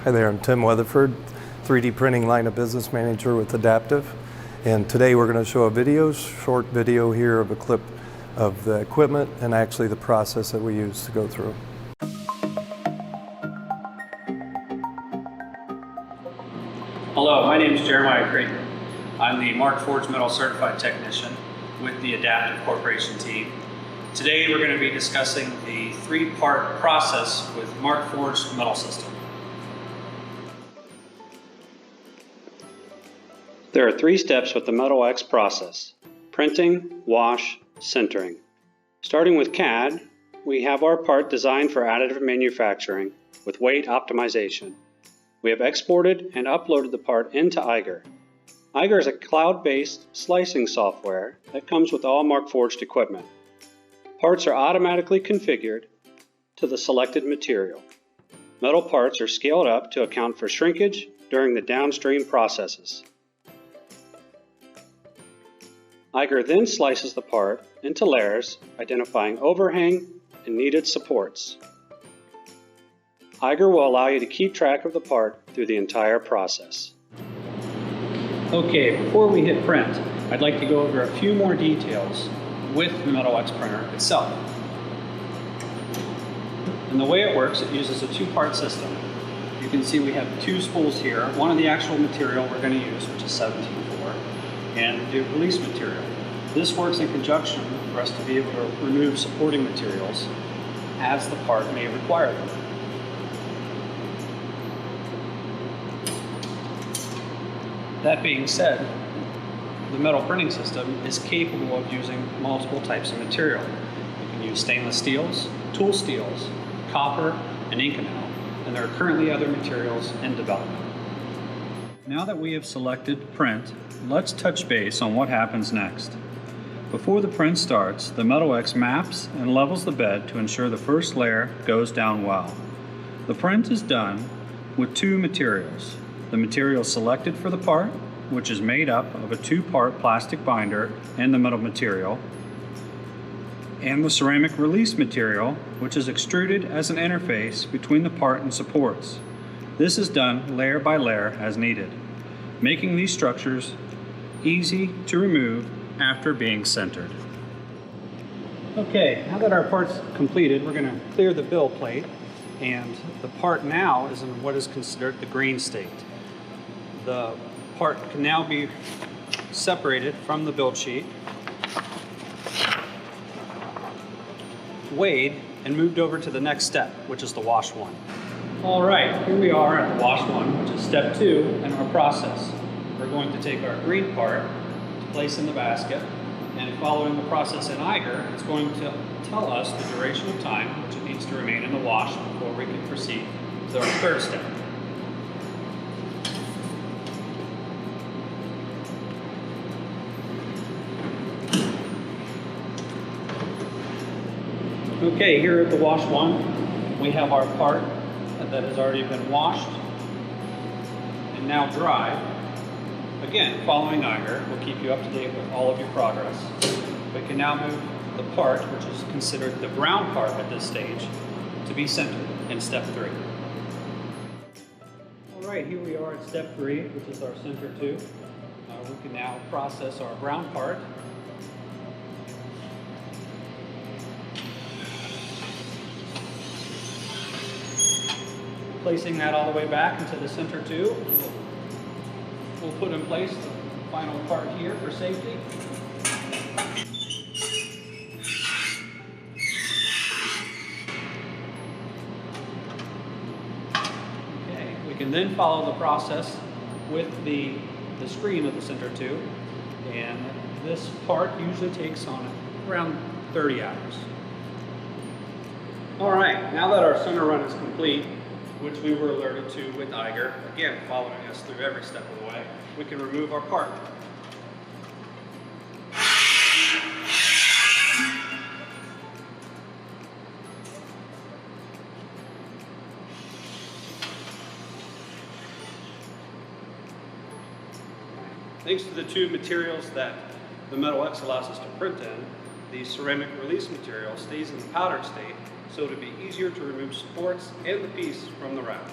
Hi there, I'm Tim Weatherford, 3D printing line of business manager with Adaptive. And today we're going to show a short video here of a clip of the equipment and actually the process that we use to go through. Hello, my name is Jeremiah Creighton. I'm the Markforged Metal Certified Technician with the Adaptive Corporation team. Today we're going to be discussing the three-part process with Markforged Metal System. There are three steps with the Metal X process: printing, wash, sintering. Starting with CAD, we have our part designed for additive manufacturing with weight optimization. We have exported and uploaded the part into Eiger. Eiger is a cloud-based slicing software that comes with all Markforged equipment. Parts are automatically configured to the selected material. Metal parts are scaled up to account for shrinkage during the downstream processes. Eiger then slices the part into layers, identifying overhang and needed supports. Eiger will allow you to keep track of the part through the entire process. Okay, before we hit print, I'd like to go over a few more details with the Metal X printer itself. And the way it works, it uses a two-part system. You can see we have two spools here, one of the actual material we're going to use, which is 17.4, and the release material. This works in conjunction for us to be able to remove supporting materials as the part may require them. That being said, the metal printing system is capable of using multiple types of material. You can use stainless steels, tool steels, copper, and Inconel, and there are currently other materials in development. Now that we have selected print, let's touch base on what happens next. Before the print starts, the Metal X maps and levels the bed to ensure the first layer goes down well. The print is done with two materials: the material selected for the part, which is made up of a two-part plastic binder and the metal material, and the ceramic release material, which is extruded as an interface between the part and supports. This is done layer by layer as needed, making these structures easy to remove after being sintered. Okay, now that our part's completed, we're going to clear the build plate, and the part now is in what is considered the green state. The part can now be separated from the build sheet, weighed, and moved over to the next step, which is the wash one. All right, here we are at the wash one, which is step 2 in our process. We're going to take our green part to place in the basket, and following the process in Eiger, it's going to tell us the duration of time which it needs to remain in the wash before we can proceed to our third step. Okay, here at the wash one, we have our part that has already been washed and now dry. Again, following Eiger, we'll keep you up to date with all of your progress. We can now move the part, which is considered the brown part at this stage, to be sintered in step 3. All right, here we are at step 3, which is our sinter 2. We can now process our brown part. Placing that all the way back into the sinter 2, we'll put in place the final part here for safety. Okay, we can then follow the process with the screen of the sinter 2, and this part usually takes on around 30 hours. All right, now that our sinter run is complete, which we were alerted to with Eiger, again following us through every step of the way, we can remove our part. Thanks to the two materials that the Metal X allows us to print in, the ceramic release material stays in the powdered state, so it'll be easier to remove supports and the piece from the round.